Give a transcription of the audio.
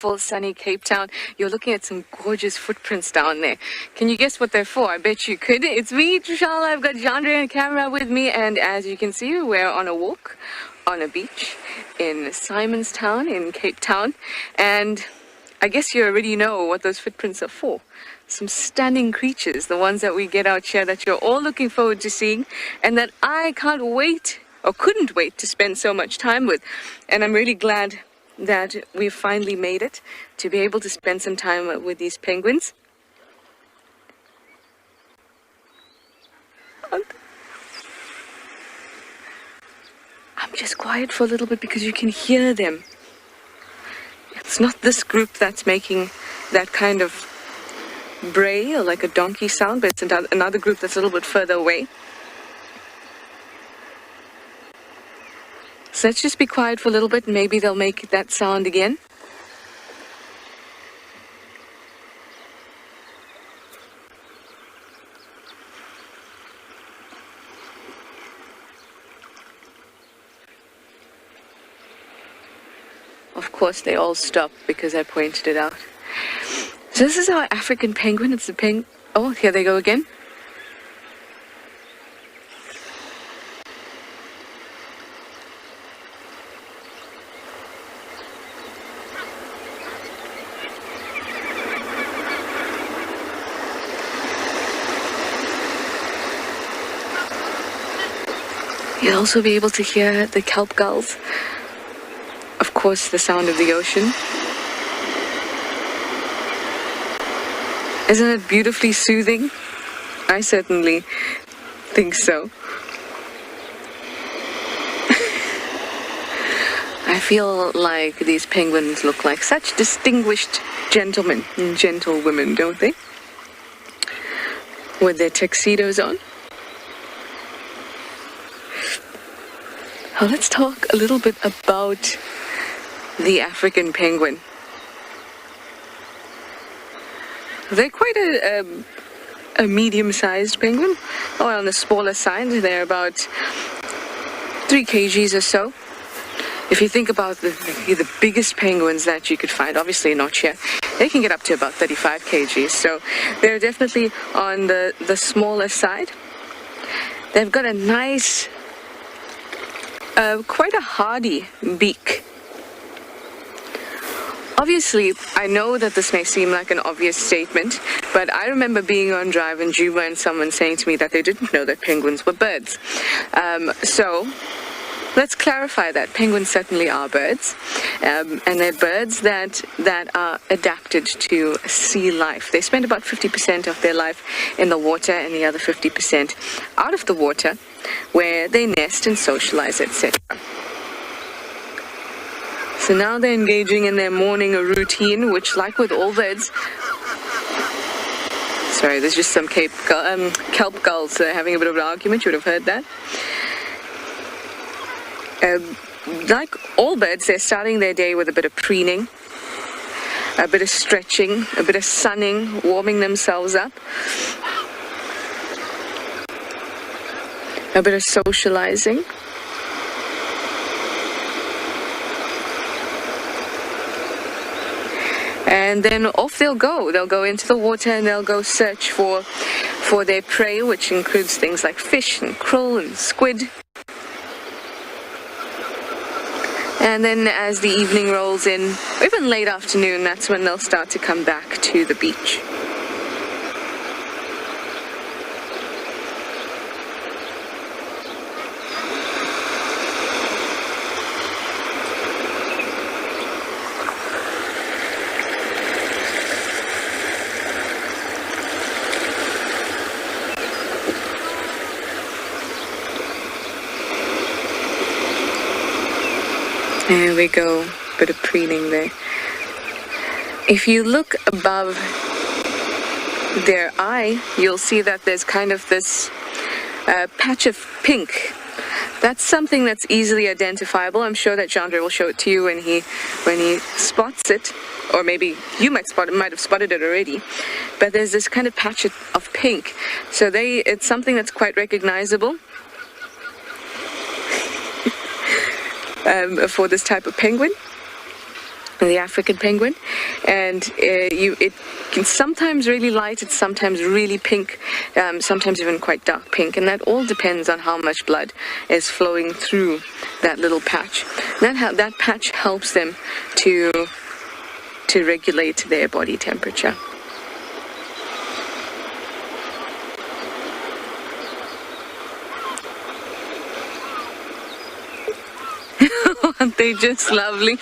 beautiful sunny Cape Town. You're looking at some gorgeous footprints down there. Can you guess what they're for? I bet you could. It's me, Trishal. I've got Jandre and camera with me, and as you can see, we're on a walk on a beach in Simonstown in Cape Town, and I guess you already know what those footprints are for. Some stunning creatures, the ones that we get out here that you're all looking forward to seeing, and that I can't wait or couldn't wait to spend so much time with. And I'm really glad that we've finally made it to be able to spend some time with these penguins. I'm just quiet for a little bit because you can hear them. It's not this group that's making that kind of bray or like a donkey sound, but it's another group that's a little bit further away. So let's just be quiet for a little bit and maybe they'll make that sound again. Of course they all stop because I pointed it out. So this is our African penguin. It's the oh, here they go again. You'll also be able to hear the kelp gulls. Of course, the sound of the ocean. Isn't it beautifully soothing? I certainly think so. I feel like these penguins look like such distinguished gentlemen and gentlewomen, don't they? With their tuxedos on. Now let's talk a little bit about the African penguin. They're quite a medium-sized penguin, or on the smaller side. They're about 3 kgs or so. If you think about the biggest penguins that you could find, obviously not here, they can get up to about 35 kgs. So they're definitely on the smaller side. They've got a nice, quite a hardy beak. Obviously, I know that this may seem like an obvious statement, but I remember being on Drive in Juba and someone saying to me that they didn't know that penguins were birds. So let's clarify that. Penguins certainly are birds, and they're birds that are adapted to sea life. They spend about 50% of their life in the water and the other 50% out of the water, where they nest and socialize, etc. So now they're engaging in their morning routine, which, like with all birds, sorry, there's just some kelp gulls having a bit of an argument. You would have heard that. Like all birds, they're starting their day with a bit of preening, a bit of stretching, a bit of sunning, warming themselves up, a bit of socializing. And then off they'll go. They'll go into the water and they'll go search for their prey, which includes things like fish and krill and squid. And then as the evening rolls in, or even late afternoon, that's when they'll start to come back to the beach. There we go, bit of preening there. If you look above their eye, you'll see that there's kind of this patch of pink. That's something that's easily identifiable. I'm sure that Jandre will show it to you when he spots it, or maybe you might have spotted it already. But there's this kind of patch of pink. So it's something that's quite recognizable. for this type of penguin. the African penguin, and it can sometimes really light, it's sometimes really pink, sometimes even quite dark pink, and that all depends on how much blood is flowing through that little patch. That patch helps them to regulate their body temperature. Aren't they just lovely?